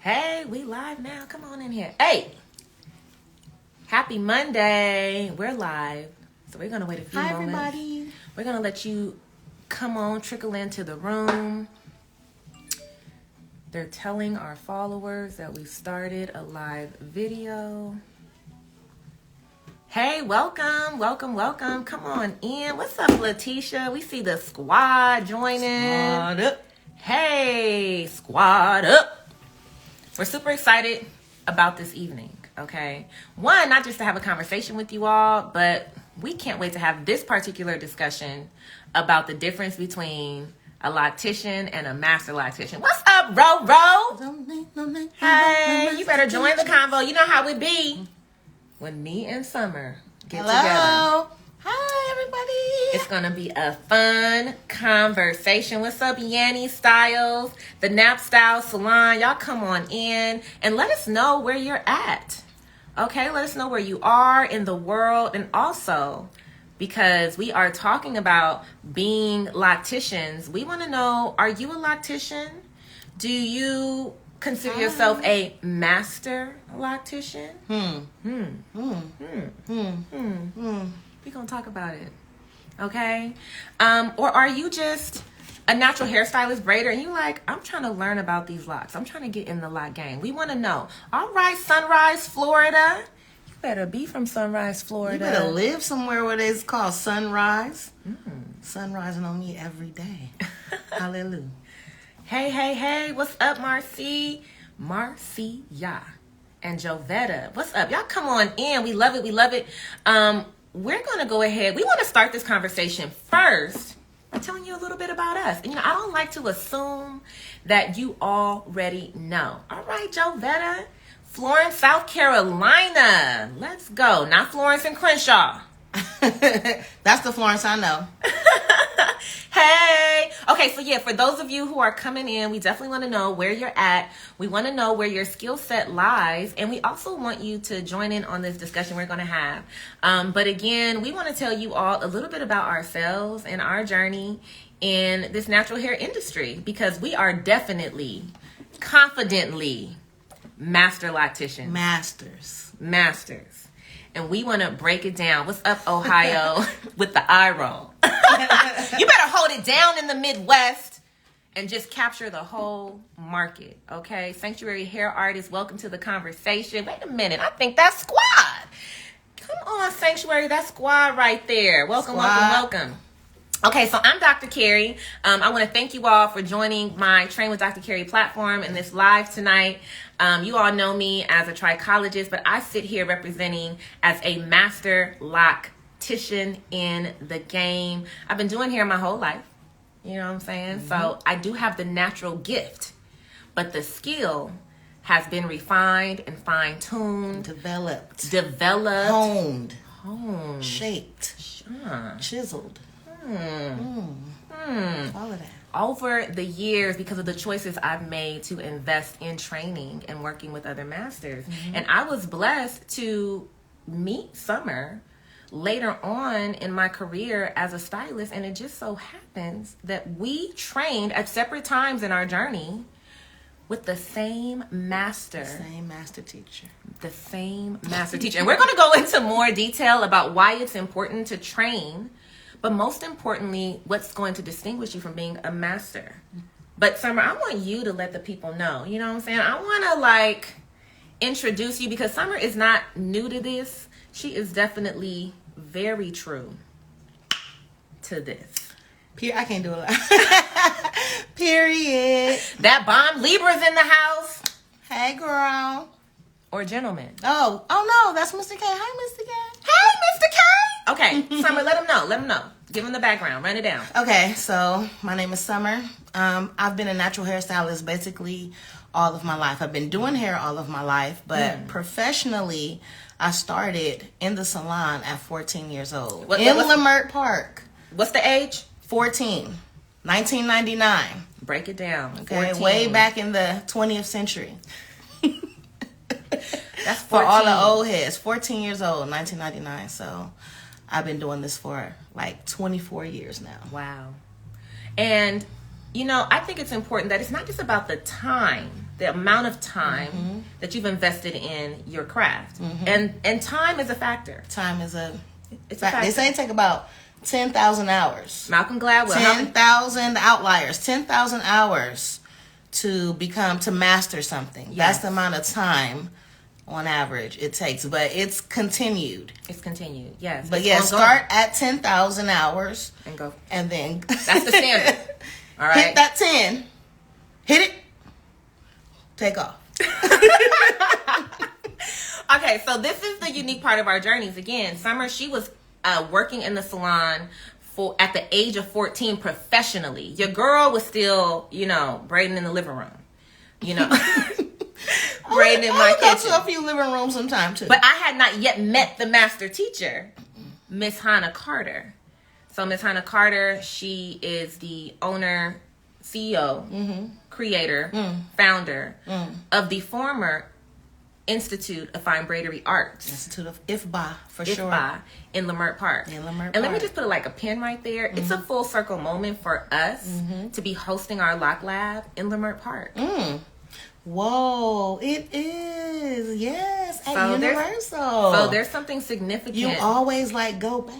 Hey, we live now. Come on in here. Hey, happy Monday. We're live. So we're going to wait a few moments. Hi, everybody. We're going to let you come on, trickle into the room. They're telling our followers that we started a live video. Hey, welcome. Come on in. What's up, Letitia? We see the squad joining. Squad up. Hey, squad up. We're super excited about this evening, okay? One, not just to have a conversation with you all, but we can't wait to have this particular discussion about the difference between a loctician and a master loctician. What's up, Ro? Hey, you better join the convo. You know how it be when me and Summer get together. Hi, everybody. It's going to be a fun conversation. What's up, Yanni Styles, the Nap Style Salon? Y'all come on in and let us know where you're at. Okay, let us know where you are in the world. And also, because we are talking about being locticians, we want to know, are you a loctician? Do you consider yourself a master loctician? We're going to talk about it. Okay? Or are you just a natural hairstylist braider and you're like, I'm trying to learn about these locks. I'm trying to get in the lock game. We want to know. All right, Sunrise, Florida. You better be from Sunrise, Florida. You better live somewhere where it's called sunrise. Sunrising on me every day. Hallelujah. Hey. What's up, Marcia and Jovetta? What's up? Y'all come on in. We love it. We're going to go ahead. We want to start this conversation first by telling you a little bit about us. And, I don't like to assume that you already know. All right, Jovetta, Florence, South Carolina. Let's go. Not Florence and Crenshaw. That's the Florence I know. Hey. Okay, so yeah, for those of you who are coming in, we definitely want to know where you're at. We want to know where your skill set lies. And we also want you to join in on this discussion we're going to have. But again, we want to tell you all a little bit about ourselves and our journey in this natural hair industry, because we are definitely, confidently master locticians. Masters. And we want to break it down. What's up, Ohio? With the eye roll. You better hold it down in the Midwest and just capture the whole market, okay? Sanctuary hair artists, welcome to the conversation. Wait a minute. I think that's squad. Come on, Sanctuary. That's squad right there. Welcome. Okay, so I'm Dr. Kari. I want to thank you all for joining my Train with Dr. Kari platform and this live tonight. You all know me as a trichologist, but I sit here representing as a master loctician in the game. I've been doing hair my whole life. You know what I'm saying? So I do have the natural gift, but the skill has been refined and fine-tuned. Developed. Honed. Shaped. Chiseled. All of that. Over the years, because of the choices I've made to invest in training and working with other masters. And I was blessed to meet Summer later on in my career as a stylist. And it just so happens that we trained at separate times in our journey with the same master. The same master teacher. And we're going to go into more detail about why it's important to train, but most importantly, what's going to distinguish you from being a master. But Summer, I want you to let the people know, you know what I'm saying? I want to introduce you, because Summer is not new to this. She is definitely very true to this. I can't do it. Period. That bomb Libra's in the house. Hey, girl. Or gentleman. Oh no, that's Mr. K. Hi, Mr. K. Hey, Mr. K. Okay, Summer, let him know. Give him the background. Run it down. Okay, so my name is Summer. I've been a natural hairstylist basically all of my life. I've been doing hair all of my life, but professionally, I started in the salon at 14 years old. In Lamert Park. What's the age? 14. 1999. Break it down. Okay, 14. way back in the 20th century. That's 14. For all the old heads. 14 years old, 1999. So I've been doing this for 24 years now. Wow. And I think it's important that it's not just about the time, the amount of time that you've invested in your craft. And time is a factor. Time is a factor. They say it take about 10,000 hours. Malcolm Gladwell. 10,000 outliers. 10,000 hours to master something. Yes. That's the amount of time on average it takes. But it's continued. It's continued, yes. But it's start at 10,000 hours. And go. And then. That's the standard. All right. Hit that 10. Hit it. Take off. Okay, so this is the unique part of our journeys. Again, Summer, she was working in the salon at the age of 14 professionally. Your girl was still, braiding in the living room. Braiding in my kitchen. I go to a few living rooms sometime too. But I had not yet met the master teacher, Miss Hannah Carter. So Miss Hannah Carter, she is the owner, CEO, creator, founder of the former Institute of Fine Braidery Arts. Institute of IFBA, for sure. IFBA in Leimert Park. Let me just put like a pin right there. It's a full circle moment for us to be hosting our Loc Lab in Leimert Park. Whoa, it is. Yes, at So Universal. There's something significant. You always go back.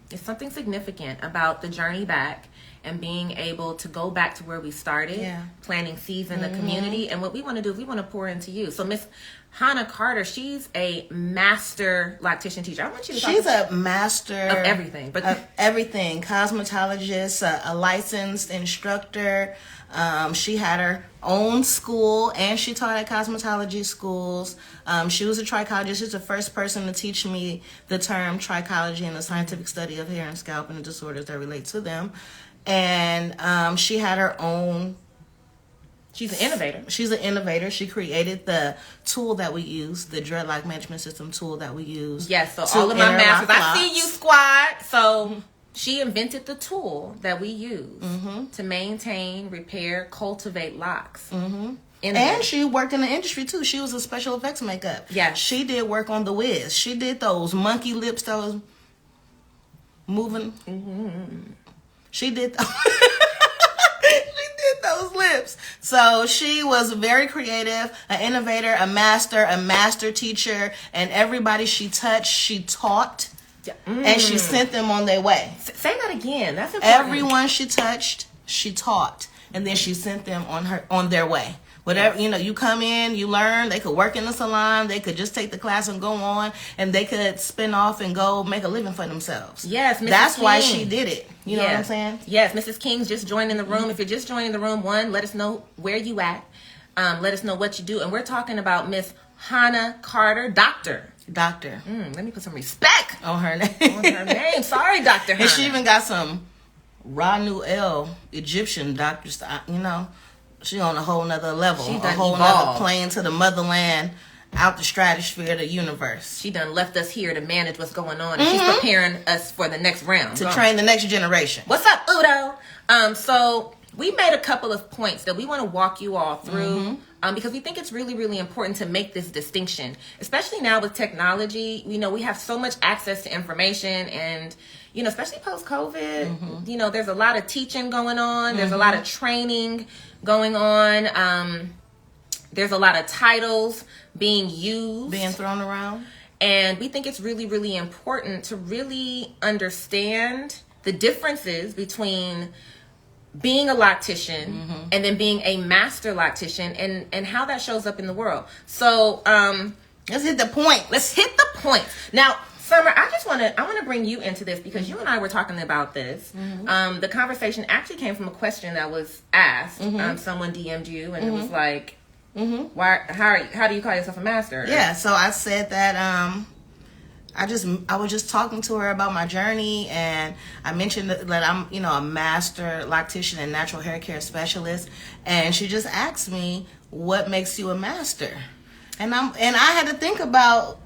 There's something significant about the journey back and being able to go back to where we started, planting seeds in the community. And what we want to do is we want to pour into you. So Miss Hannah Carter, she's a master loctician teacher. I want you to She's a master of everything. Of everything. Cosmetologist, a licensed instructor. She had her own school and she taught at cosmetology schools. She was a trichologist. She's the first person to teach me the term trichology and the scientific study of hair and scalp and the disorders that relate to them. And she had her own. She's an innovator. She's an innovator. She created the tool that we use, the dreadlock management system tool that we use. Yes, so all of my masters. I see you, squad. So she invented the tool that we use to maintain, repair, cultivate locks. And she worked in the industry too. She was a special effects makeup. Yeah. She did work on The Wiz. She did those monkey lips that was moving. She did those lips. So she was very creative, an innovator, a master teacher, and everybody she touched, she taught. And she sent them on their way. Say that again. That's important. Everyone she touched, she taught, and then she sent them on their way. Whatever, you come in, you learn. They could work in the salon. They could just take the class and go on, and they could spin off and go make a living for themselves. Yes, Mrs. That's King. why she did it. You know what I'm saying? Yes, Mrs. King's just joining the room. If you're just joining the room, let us know where you at. Let us know what you do. And we're talking about Miss Hannah Carter, Doctor. Let me put some respect on her name. Sorry, Dr. Hannah. And she even got some Ra-Nu-El Egyptian doctors. She on a whole nother level. She a done whole evolved. nother plane to the motherland, out the stratosphere, the universe. She done left us here to manage what's going on. And she's preparing us for the next round. To train the next generation. What's up, Udo? So we made a couple of points that we want to walk you all through because we think it's really, really important to make this distinction, especially now with technology. We have so much access to information and, especially post-COVID, there's a lot of teaching going on. There's a lot of training going on. There's a lot of titles being used. Being thrown around. And we think it's really, really important to really understand the differences between being a loctician and then being a master loctician and how that shows up in the world. So let's hit the point. Now, Summer, I want to bring you into this because you and I were talking about this. The conversation actually came from a question that was asked. Someone DM'd you and it was like, how do you call yourself a master? Yeah, so I said that I was just talking to her about my journey, and I mentioned that I'm, a master loctician and natural hair care specialist, and she just asked me, what makes you a master? And I had to think about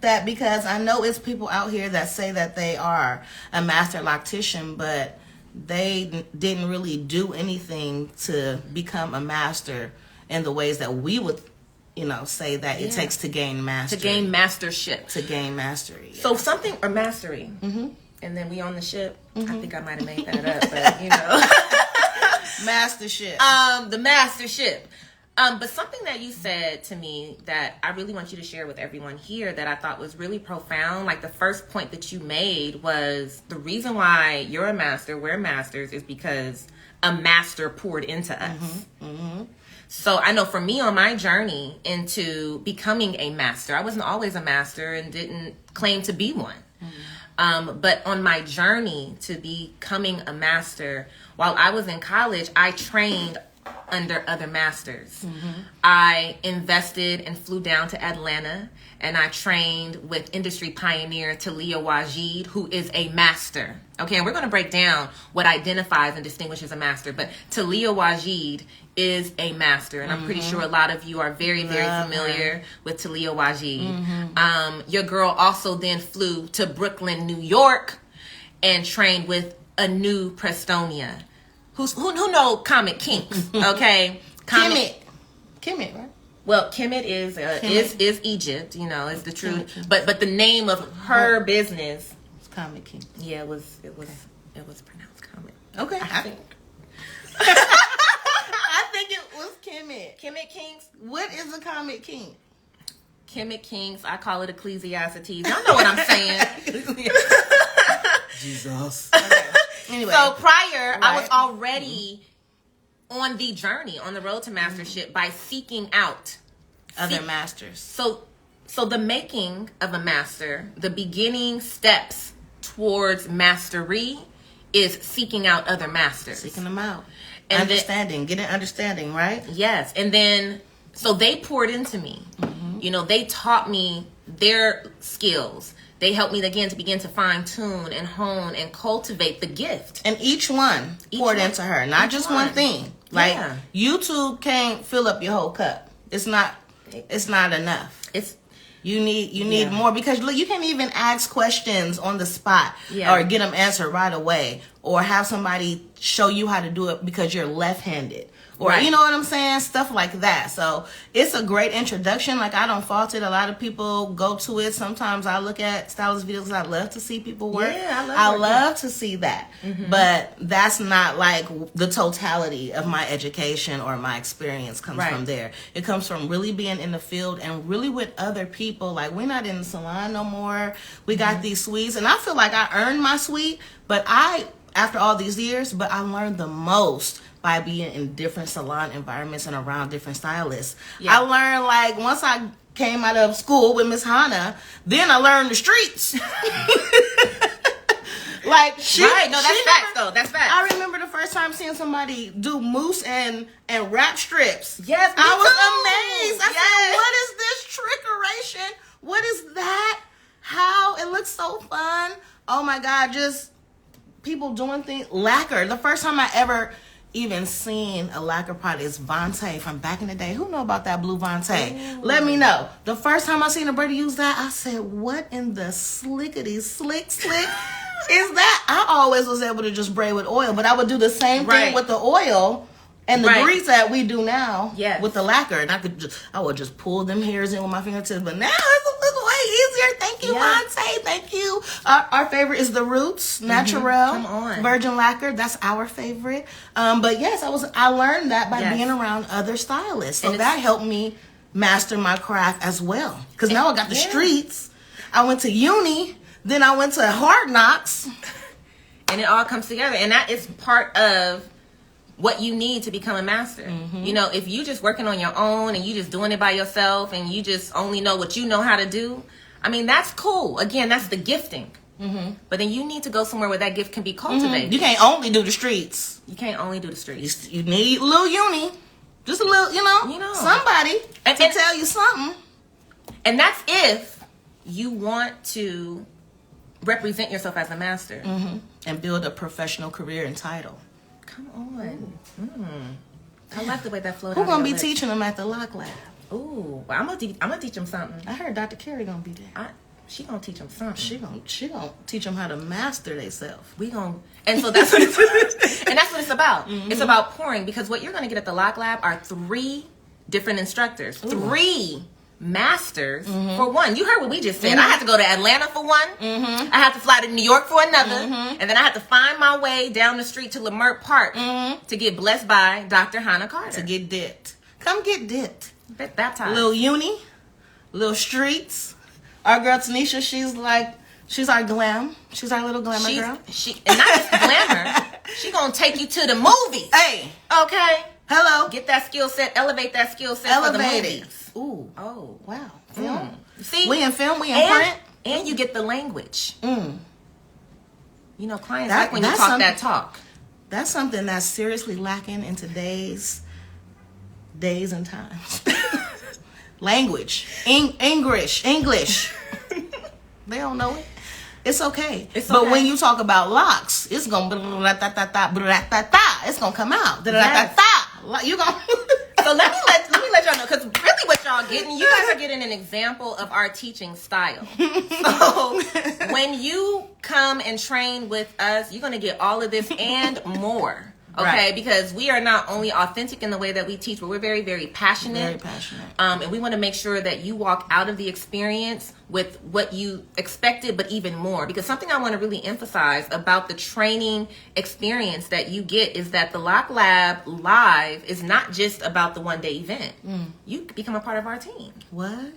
that because I know it's people out here that say that they are a master loctician, but they didn't really do anything to become a master in the ways that we would say that it takes to gain mastery. To gain mastership. To gain mastery. Yes. So something, or mastery. And then we on the ship. I think I might have made that up, but Mastership. The mastership. But something that you said to me that I really want you to share with everyone here that I thought was really profound. Like the first point that you made was the reason why you're a master, we're masters, is because a master poured into us. So I know for me on my journey into becoming a master, I wasn't always a master and didn't claim to be one. But on my journey to becoming a master, while I was in college, I trained under other masters. I invested and flew down to Atlanta, and I trained with industry pioneer Talia Wajid, who is a master. Okay, and we're going to break down what identifies and distinguishes a master, but Talia Wajid is a master, and I'm pretty sure a lot of you are very, very familiar with Talia Wajid. Your girl also then flew to Brooklyn, New York, and trained with Anu Prestonia. Who know Comet Kinks? Okay, Kemet, right? Well, Kemet is Egypt. You know, is the truth. But the name of her business, It's Comet King. yeah, it was pronounced Comet. Okay, I think. I think it was Kemet. Kemet Kinks. What is a Comet King? Kemet Kinks. I call it Ecclesiastes. Y'all know what I'm saying. Jesus. Anyway, So prior, I was already on the journey, on the road to mastership by seeking out other masters. So the making of a master, the beginning steps towards mastery is seeking out other masters. Seeking them out. And Getting understanding, right? Yes. And then, so they poured into me. You know, they taught me their skills. They helped me, again, to begin to fine tune and hone and cultivate the gift. And each one poured into her, not just one thing. Like, YouTube can't fill up your whole cup. It's not enough. You need more, because look, you can't even ask questions on the spot or get them answered right away, or have somebody show you how to do it because you're left-handed. Or, you know what I'm saying? Stuff like that. So it's a great introduction. Like, I don't fault it. A lot of people go to it. Sometimes I look at stylist videos. I love to see people work. Yeah, I love to see that. But that's not like the totality of my education or my experience comes from there. It comes from really being in the field and really with other people. Like, we're not in the salon no more. We got these suites. And I feel like I earned my suite. But after all these years, I learned the most by being in different salon environments and around different stylists. I learned, like, once I came out of school with Miss Hannah, then I learned the streets. Like, that's facts, though. That's facts. I remember the first time seeing somebody do mousse and wrap strips. Yes, I was amazed. I said, what is this trickeration? What is that? How? It looks so fun. Oh my God, just people doing things. Lacquer. The first time I ever even seen a lacquer product is Vontae from back in the day. Who know about that blue Vontae? Let me know. The first time I seen a birdie use that, I said, what in the slickety slick is that? I always was able to just braid with oil, but I would do the same thing with the oil and the grease that we do now with the lacquer. And I would just pull them hairs in with my fingertips. But now it's a little way easier. Thank you, Vontae. Thank you. Our favorite is the Roots Naturel Virgin Lacquer. That's our favorite. But yes, I learned that by being around other stylists. So that helped me master my craft as well. Because now I got the streets. I went to uni. Then I went to Hard Knocks. And it all comes together. And that is part of what you need to become a master. You know, if you just working on your own and you just doing it by yourself and you just only know what you know how to do, I mean, that's cool. Again, that's the gifting. But then you need to go somewhere where that gift can be cultivated. You can't only do the streets. You can't only do the streets. You need a little uni. Just a little, you know somebody to tell you something. And that's if you want to represent yourself as a master. And build a professional career and title. Come on. I like the way that flowed. Who's gonna be teaching them at the Loc Lab? Ooh, well, I'm gonna teach them something. I heard Dr. Kari gonna be there. She gonna teach them something. She gonna teach them how to master themselves. And so that's what it's about. It's about pouring, because what you're gonna get at the Loc Lab are 3 different instructors. 3 masters for one. You heard what we just said. I had to go to Atlanta for one. I had to fly to New York for another. And then I had to find my way down the street to Leimert Park to get blessed by Dr. Hannah Carter. To get dipped. Come get dipped. Baptized. Little uni, little streets. Our girl Tanisha, she's our glam. She's our little glamour girl. And not just glamour. She gonna take you to the movies. Hey. Okay. Hello. Get that skill set. Elevate that skill set for the movies. Ooh. Oh. Wow. Film. See? We in film. We in print. And you get the language. You know, clients That- like when you that's talk something- that talk. That's something that's seriously lacking in today's days and times. Language. English. They don't know it. It's okay. It's but okay. when you talk about locks, it's gonna it's gonna come out. You gonna So let me let y'all know, because really what y'all getting, you guys are getting an example of our teaching style. So when you come and train with us, you're going to get all of this and more. Okay, Right. because we are not only authentic in the way that we teach, but we're very, very passionate. Very passionate. And we want to make sure that you walk out of the experience with what you expected, but even more. Because something I want to really emphasize about the training experience that you get is that the Loc Lab Live is not just about the one-day event. You become a part of our team. What?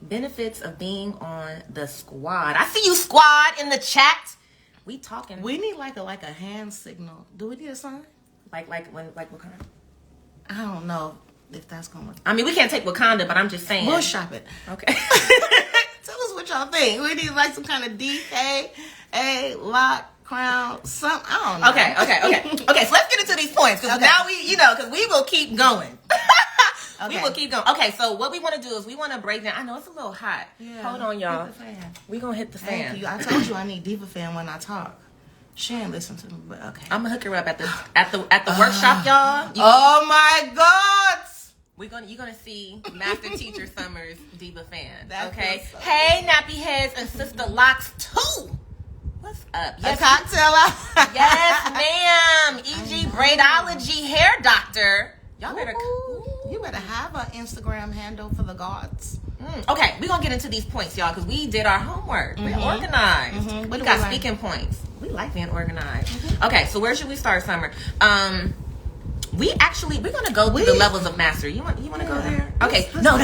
Benefits of being on the squad. I see you, squad, in the chat. We talking. We need like a hand signal. Do we need a sign? Like what kind? I don't know if that's gonna. I mean, we can't take Wakanda, but I'm just saying. We'll shop it. Okay. Tell us what y'all think. We need like some kind of DK, lock, crown, something. I don't know. Okay. So let's get into these points, because now because we will keep going. Okay. We will keep going. Okay, so what we want to do is we want to break down. I know it's a little hot. Yeah. Hold on, y'all. Hit the fan. We gonna hit the fan. Thank you. I told you I need Diva Fan when I talk. She ain't listen to me, but okay. I'm gonna hook her up at the workshop, y'all. Oh my God! You're gonna see Master Teacher Summer's Diva Fan. That Okay. feels so Hey, Nappy Heads and Sister Locs too. What's up? A cocktail out. Yes, ma'am. E.G. Braidology Hair Doctor. Y'all better. You better have an Instagram handle for the gods. Okay, we're gonna get into these points, y'all, because we did our homework. We're organized. What We do got we like? speaking points. We like being organized. Okay, so where should we start, Summer? We're gonna go through the levels of mastery. You want to go there? Okay. No.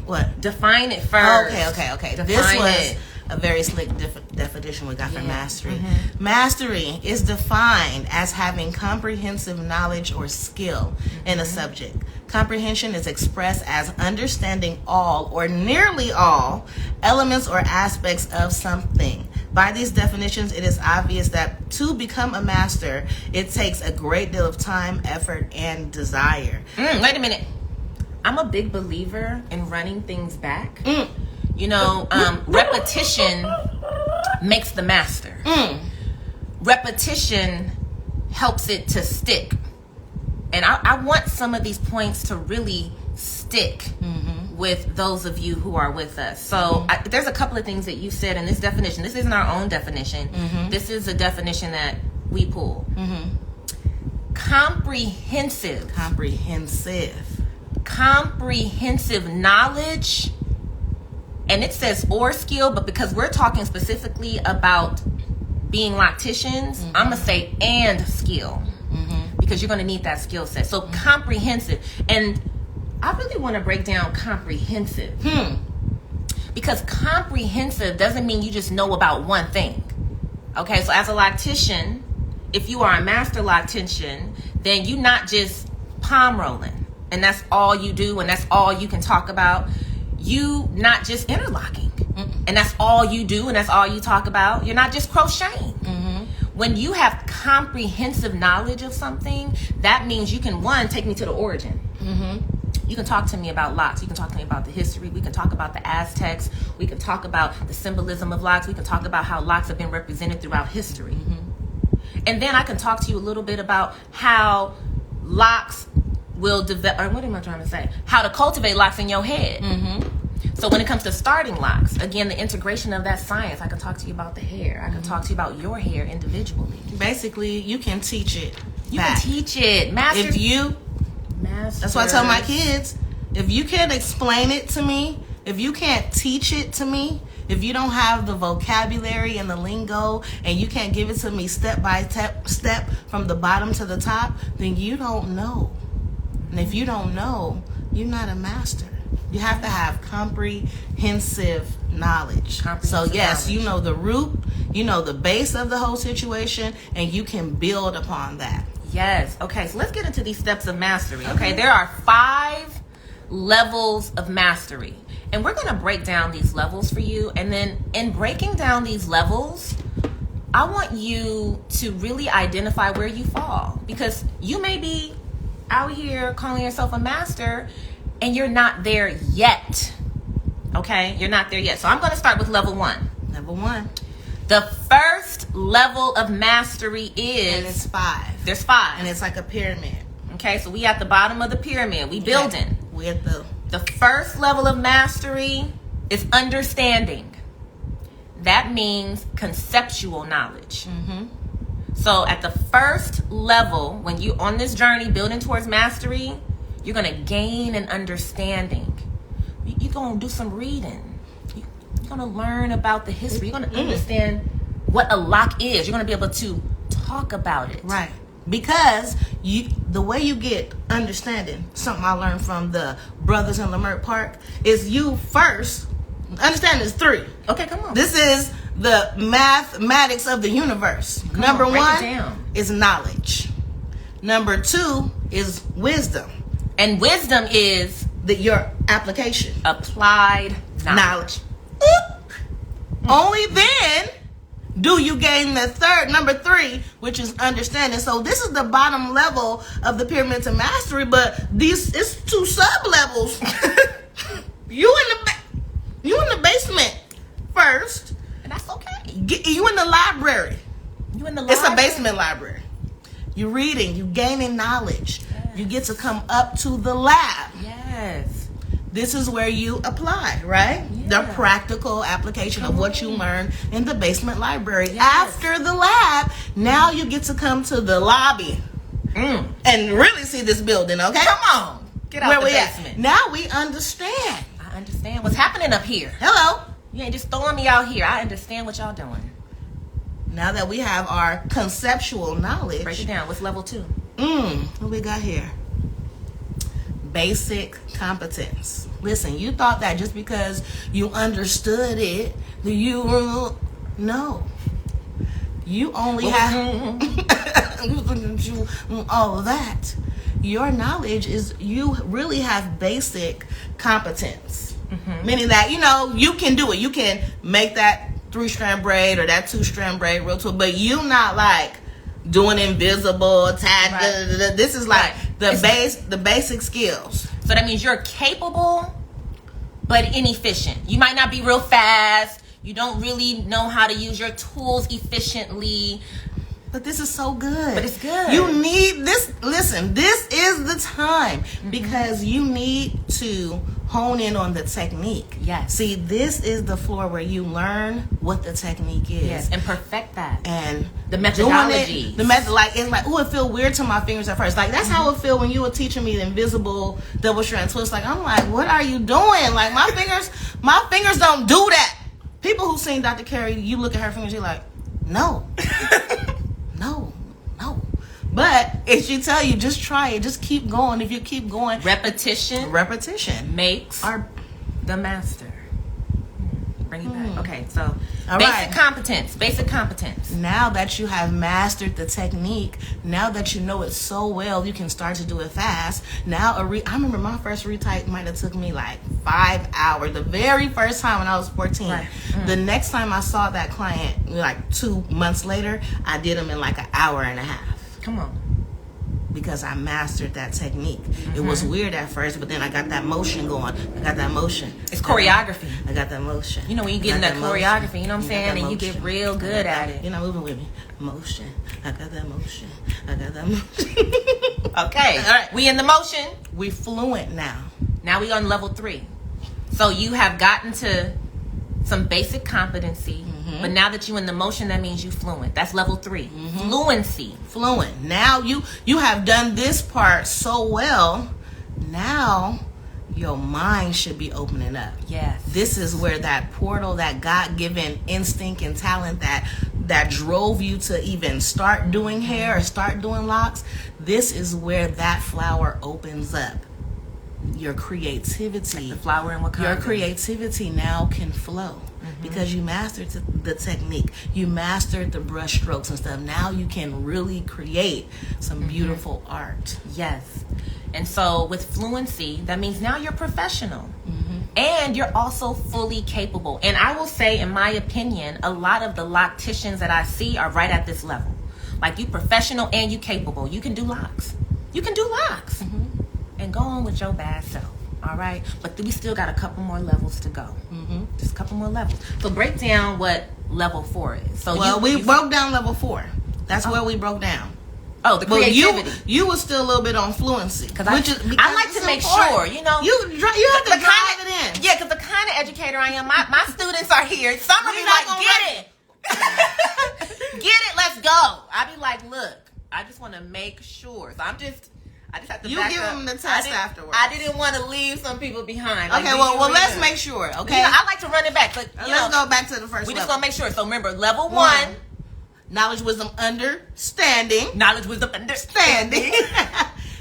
What? Define it first. Okay. This Define was it. a very slick definition we got for mastery. Mastery is defined as having comprehensive knowledge or skill in a subject. Comprehension is expressed as understanding all or nearly all elements or aspects of something. By these definitions, it is obvious that to become a master, it takes a great deal of time, effort, and desire. Wait a minute. I'm a big believer in running things back. Repetition makes the master. Repetition helps it to stick. And I want some of these points to really stick with those of you who are with us. So there's a couple of things that you said in this definition. This isn't our own definition. This is a definition that we pull. Comprehensive knowledge. And it says or skill, but because we're talking specifically about being locticians, I'm going to say and skill. Because you're going to need that skill set. So comprehensive. And I really want to break down comprehensive. Because comprehensive doesn't mean you just know about one thing. Okay, so as a loctician, if you are a master loctician, then you're not just palm rolling. And that's all you do, and that's all you can talk about. You not just interlocking. And that's all you do, and that's all you talk about. You're not just crocheting. When you have comprehensive knowledge of something, that means you can, one, take me to the origin. You can talk to me about locks. You can talk to me about the history. We can talk about the Aztecs. We can talk about the symbolism of locks. We can talk about how locks have been represented throughout history. And then I can talk to you a little bit about how locks will develop, or what am I trying to say? How to cultivate locks in your head. So when it comes to starting locks, again, the integration of that science, I can talk to you about the hair. I can talk to you about your hair individually. Basically, you can teach it. You can teach it. That's why I tell my kids, If you can't explain it to me, if you can't teach it to me, if you don't have the vocabulary and the lingo, and you can't give it to me step by step from the bottom to the top, then you don't know. And if you don't know, you're not a master. You have to have comprehensive knowledge. So yes, you know the root, you know the base of the whole situation, and you can build upon that. Yes. Okay, so let's get into these steps of mastery. Okay, there are 5 levels of mastery. And we're going to break down these levels for you. And then in breaking down these levels, I want you to really identify where you fall. Because you may be out here calling yourself a master and you're not there yet. Okay? You're not there yet. So I'm going to start with level 1. Level 1. The first level of mastery is... And it's 5. There's 5. And it's like a pyramid. Okay, so we at the bottom of the pyramid. We building. We're at The first level of mastery is understanding. That means conceptual knowledge. So at the first level, when you're on this journey building towards mastery, you're going to gain an understanding. You're going to do some reading. You're going to learn about the history. You're going to understand what a loc is. You're going to be able to talk about it. Right. Because the way you get understanding, something I learned from the brothers in Leimert Park, is you first, understanding is 3. Okay, come on. This is the mathematics of the universe. Number 1 is knowledge. Number 2 is wisdom. And wisdom is your application. Applied knowledge. Only then do you gain the number 3, which is understanding. So this is the bottom level of the pyramid to mastery, but it's 2 sub levels. You in the basement first, and that's okay. You in the library. You in the library. It's a basement library. You're reading. You gaining knowledge. Yes. You get to come up to the lab. Yes. This is where you apply, right? Yeah. The practical application of what you learn in the basement library. Yes. After the lab, now you get to come to the lobby and really see this building, okay? Come on. Get out the basement. Now we understand. I understand what's happening up here. Hello. You ain't just throwing me out here. I understand what y'all doing. Now that we have our conceptual knowledge. Break it down. What's level 2? What we got here? Basic competence. Listen, you thought that just because you understood it, you only have all of that. Your knowledge is you really have basic competence, meaning that you can do it. You can make that 3-strand braid or that 2-strand braid real too, but you not like doing invisible tag. Right. This is like the basic skills. So that means you're capable, but inefficient. You might not be real fast. You don't really know how to use your tools efficiently. But this is so good. But it's good. You need this. Listen, this is the time because you need to hone in on the technique. Yes. See, this is the floor where you learn what the technique is. Yes, and perfect that. And the methodology. The method, it's like, it feel weird to my fingers at first. Like, that's how it feel when you were teaching me the invisible double strand twist. Like, I'm like, what are you doing? Like, my fingers don't do that. People who seen Dr. Kari, you look at her fingers, you're like, no. No. But if she tell you, just try it. Just keep going. If you keep going. Repetition makes the master. Bring it back. Okay, so basic competence. Now that you have mastered the technique, now that you know it so well, you can start to do it fast. Now, I remember my first retype might have took me like 5 hours. The very first time when I was 14. Right. The next time I saw that client, like 2 months later, I did them in like an hour and a half. Come on. Because I mastered that technique. It was weird at first, but then I got that motion going. I got that motion. It's choreography. I got that motion. You know when you get in that choreography, you know what I'm saying? And you get real good at it. You're not moving with me. Motion. I got that motion. I got that motion. Okay. All right. We in the motion. We fluent now. Now we on level 3. So you have gotten to some basic competency. But now that you in the motion, that means you fluent. That's level 3. Fluency. Fluent. Now you have done this part so well. Now your mind should be opening up. Yes. This is where that portal, that God-given instinct and talent that drove you to even start doing hair or start doing locks, this is where that flower opens up. Your creativity, the flower in Wakanda. Your creativity now can flow because you mastered the technique. You mastered the brush strokes and stuff. Now you can really create some beautiful art. Yes. And so with Fluency, that means now you're professional. And you're also fully capable. And I will say, in my opinion, a lot of the locticians that I see are right at this level. Like, you professional and you capable. You can do locks. You can do locks. And go on with your bad self. All right? But we still got a couple more levels to go. Just a couple more levels. So break down what level 4 is. So we broke down level 4. That's where we broke down. Oh, the creativity. You was still a little bit on Fluency. Because I like to make sure, you know. You have to drive it in. Yeah, because the kind of educator I am, my students are here. Some of me like, get it. Get it, let's go. I be like, look, I just want to make sure. So I just have to back give up. them the test afterwards. I didn't want to leave some people behind. Okay, well, let's make sure, okay? You know, I like to run it back. But, let's go back to the first level. We just going to make sure. So remember, level 1. Knowledge, wisdom, understanding. Knowledge, wisdom, understanding.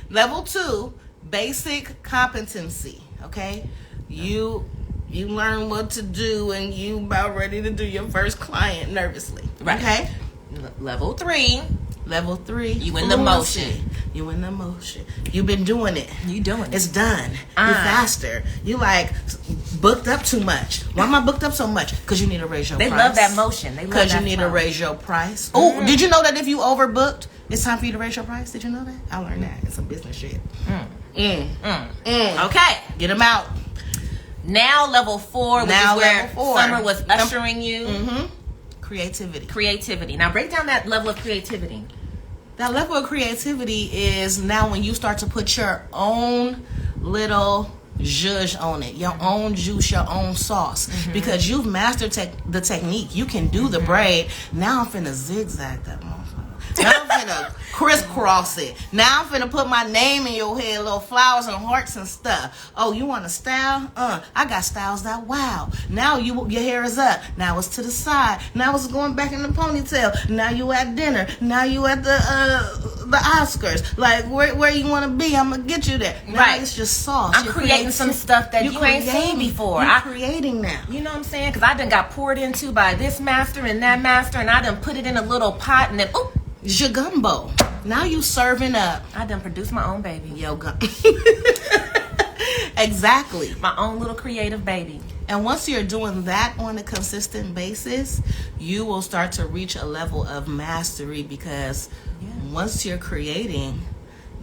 Level 2, basic competency. Okay, you learn what to do, and you about ready to do your first client nervously. Right. Okay. Level 3. Level 3. You in the motion. You in the motion. You've been doing it. You doing it. It's done. You're faster. You like booked up too much. Why am I booked up so much? Because you need to raise your price. They love that motion. Because you need to raise your price. Oh, did you know that if you overbooked, it's time for you to raise your price? Did you know that? I learned that. It's some business shit. Okay. Get them out. Now level 4, which is where Summer was ushering you. Creativity. Now break down that level of creativity. That level of creativity is now when you start to put your own little zhuzh on it, your own juice, your own sauce, because you've mastered the technique. You can do the braid. Now I'm finna zigzag that motherfucker. Now I'm finna crisscross it. Now I'm finna put my name in your head, little flowers and hearts and stuff. Oh, you want a style? I got styles that wow. Now your hair is up. Now it's to the side. Now it's going back in the ponytail. Now you at dinner. Now you at the Oscars. Like where you want to be, I'm gonna get you there. Now it's just sauce. I'm creating some stuff that you ain't seen before. I'm creating now. You know what I'm saying? Because I done got poured into by this master and that master, and I done put it in a little pot, and then Jagumbo. Now you serving up. I done produced my own baby. Yoga. Exactly. My own little creative baby. And once you're doing that on a consistent basis, you will start to reach a level of mastery, because once you're creating,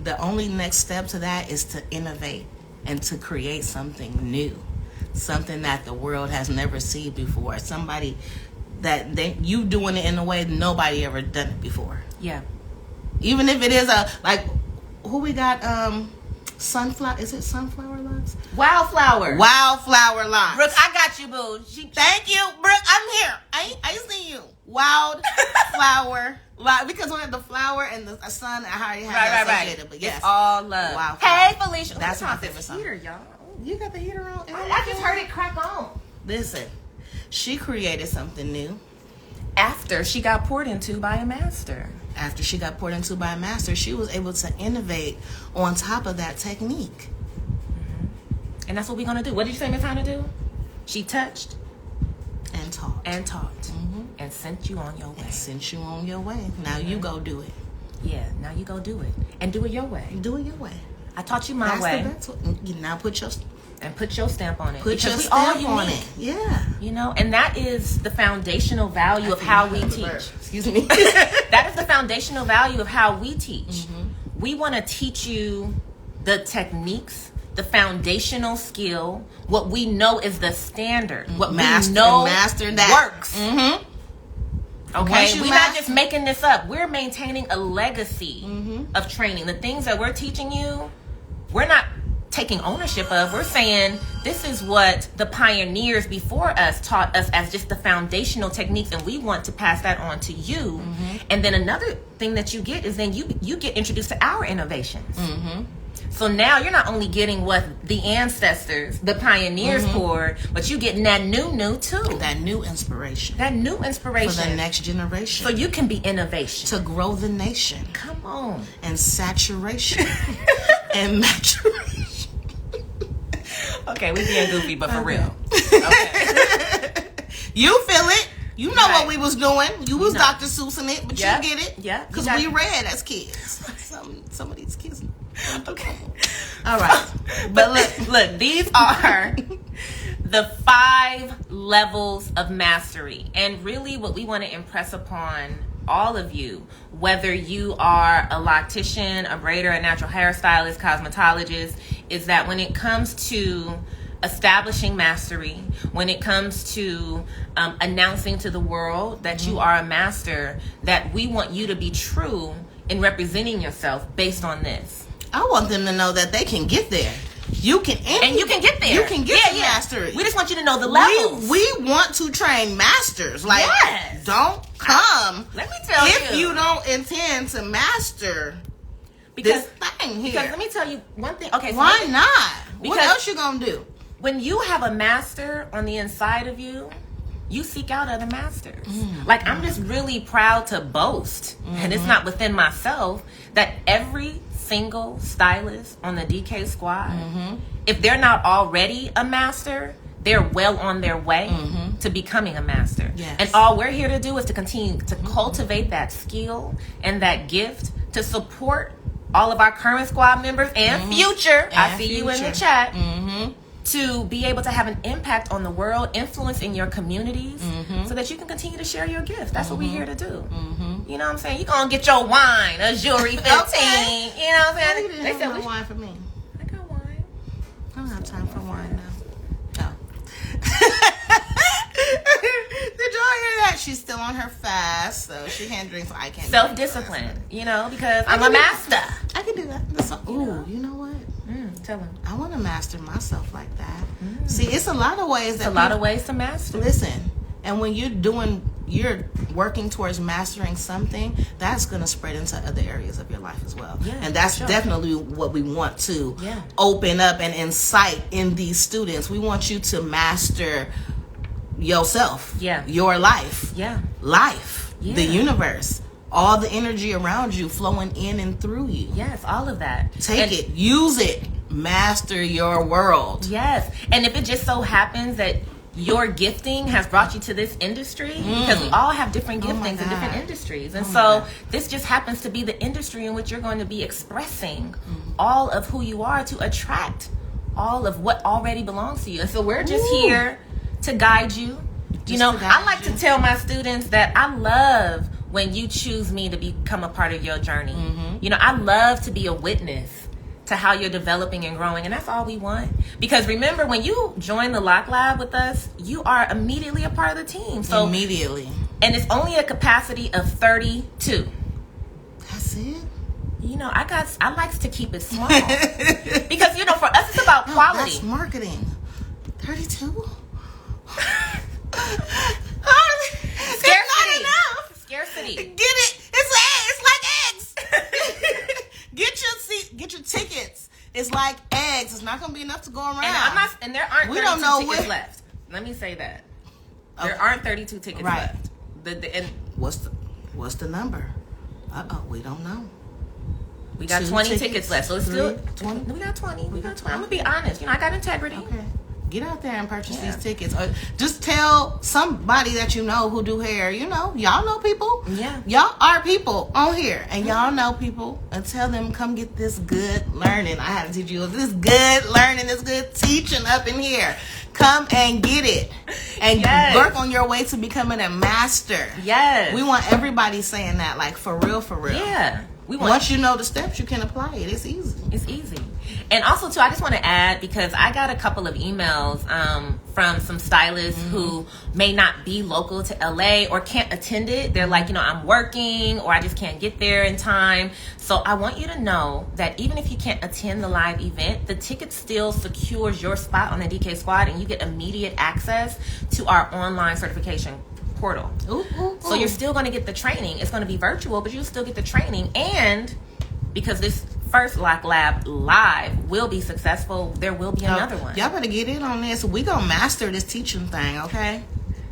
the only next step to that is to innovate and to create something new. Something that the world has never seen before. Somebody you doing it in a way nobody ever done it before. Yeah. Even if it is who we got, sunflower, is it sunflower locks? Wildflower locks. Brooke, I got you, boo. Thank you, Brooke. I'm here. I see you. Wildflower lock, because we have the flower and the sun. I already have that associated, but yes, it's all love. Wildflower. Hey, Felicia. That's my favorite song. Heater, y'all. You got the heater on? I just heard it crack on. Listen, she created something new after she got poured into by a master. After she got poured into by a master, she was able to innovate on top of that technique. And that's what we're going to do. What did you say Miss Hannah do? She touched and taught. And sent you on your way. Now you go do it. Yeah, now you go do it. And do it your way. Do it your way. I taught you my way. That's the best way. Now put your stamp on it. Put your stamp on it. Yeah. You know, and that is the foundational value of how we teach. Excuse me. That is the foundational value of how we teach. We want to teach you the techniques, the foundational skill, what we know is the standard, what we know works. Okay, we're not just making this up. We're maintaining a legacy of training. The things that we're teaching you, we're not taking ownership of. We're saying this is what the pioneers before us taught us as just the foundational techniques, and we want to pass that on to you. And then another thing that you get is then you get introduced to our innovations. So now you're not only getting what the ancestors, the pioneers poured, but you're getting that new too. That new inspiration. That new inspiration. For the next generation. So you can be innovation. To grow the nation. Come on. And saturation. And maturation. Okay, we being goofy, but for real. Okay. You feel it. You know what we was doing. You was Dr. Seuss in it, but you get it. Yeah. Because we read as kids. Some of these kids. Okay. All right. But look, these are the 5 levels of mastery. And really what we want to impress upon all of you, whether you are a loctician, a braider, a natural hairstylist, cosmetologist, is that when it comes to establishing mastery, when it comes to announcing to the world that you are a master, that we want you to be true in representing yourself based on this. I want them to know that they can get there. You can, and you can get there. You can get to mastery. We just want you to know the levels. We want to train masters. Like, don't come. Let me tell you, if you don't intend to master this thing here. Because let me tell you one thing. Okay, so why not? What else you gonna do? When you have a master on the inside of you, you seek out other masters. Like, I'm just really proud to boast, and it's not within myself, that every single stylist on the DK squad, if they're not already a master, they're well on their way to becoming a master. Yes. And all we're here to do is to continue to cultivate that skill and that gift to support all of our current squad members and future. I see you in the chat. To be able to have an impact on the world, influence in your communities, so that you can continue to share your gift. That's what we're here to do. You know what I'm saying? You're going to get your wine, a jewelry 15. Okay. You know what I'm saying? You didn't have no wine for me. I got wine. I don't have time for wine now. No. Did y'all hear that? She's still on her fast, so she can't drink, so I can't. Self-discipline, you know, because I'm a master. I can do that. Ooh, you know what? Tell him. I want to master myself like that. See, it's a lot of ways. It's a lot of ways to master. Listen, and when you're working towards mastering something, that's going to spread into other areas of your life as well. Yeah, and that's definitely what we want to Yeah. open up and incite in these students. We want you to master yourself, Yeah. your life, life, Yeah. the universe, all the energy around you flowing in and through you. Yes, all of that. Take it, use it, master your world. Yes, and if it just so happens that your gifting has brought you to this industry, because we all have different giftings in different industries, and so this just happens to be the industry in which you're going to be expressing all of who you are to attract all of what already belongs to you. And so we're just here to guide you. You know, I like to tell my students that I love when you choose me to become a part of your journey. You know, I love to be a witness to how you're developing and growing, and that's all we want. Because remember, when you join the Loc Lab with us, you are immediately a part of the team. So immediately. And it's only a capacity of 32. That's it? You know, I like to keep it small. Because, you know, for us, it's about quality. That's marketing. 32? Scarcity. Get it. It's like eggs. Get your tickets. It's like eggs. It's not gonna be enough to go around. And there aren't 32 tickets left. Let me say that. There aren't 32 tickets left. And what's the number? We don't know. We got 20 tickets left. So it's still 20. We got 20. I'm gonna be honest. You know, I got integrity. Okay. Get out there and purchase these tickets. Or just tell somebody that you know who do hair. You know, y'all know people. Yeah. Y'all are people on here. And y'all know people. And tell them, come get this good learning. I had to teach you this good learning, this good teaching up in here. Come and get it. And work on your way to becoming a master. Yes. We want everybody saying that, like, for real, for real. Yeah. Once you know the steps, you can apply it. It's easy. It's easy. And also, too, I just want to add, because I got a couple of emails from some stylists who may not be local to LA or can't attend it. They're like, you know, I'm working or I just can't get there in time. So I want you to know that even if you can't attend the live event, the ticket still secures your spot on the DK squad, and you get immediate access to our online certification portal. So you're still going to get the training. It's going to be virtual, but you'll still get the training. And because this first Loc Lab live will be successful, there will be another one. Y'all better get in on this. We gonna master this teaching thing, okay?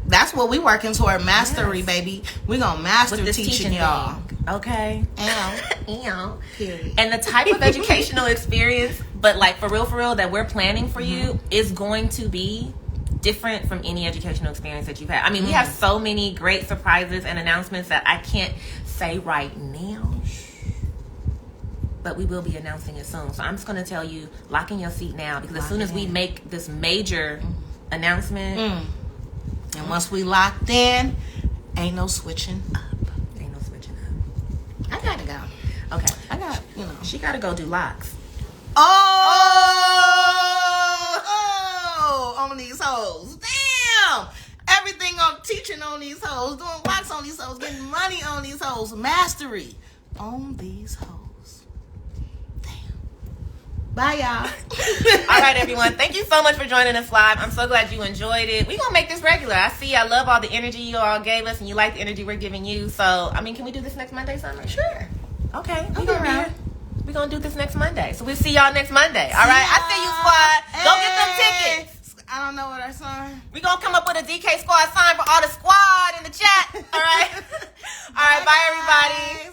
That's what we working toward, mastery, baby. We gonna master With this teaching y'all. thing. Okay. Ow. Period. And the type of educational experience, but like for real, that we're planning for you is going to be different from any educational experience that you've had. I mean, we have so many great surprises and announcements that I can't say right now. But we will be announcing it soon. So I'm just going to tell you, lock in your seat now, because as soon as we make this major announcement, and once we locked in, ain't no switching up. Ain't no switching up. I gotta go. Okay. I got, you know. She got to go do locks. On these hoes. Damn. Everything I'm teaching on these hoes, doing locks on these hoes, getting money on these hoes, mastery on these hoes. Damn. Bye, y'all. All right, everyone. Thank you so much for joining us live. I'm so glad you enjoyed it. We're going to make this regular. I love all the energy you all gave us, and you like the energy we're giving you. So, I mean, can we do this next Monday, Summer? Sure. Okay. Okay. We're going to do this next Monday. So we'll see y'all next Monday. All right? I see you, squad. Go get them tickets. I don't know what I saw. We're going to come up with a DK squad sign for all the squad in the chat. All right? All right. Bye, everybody.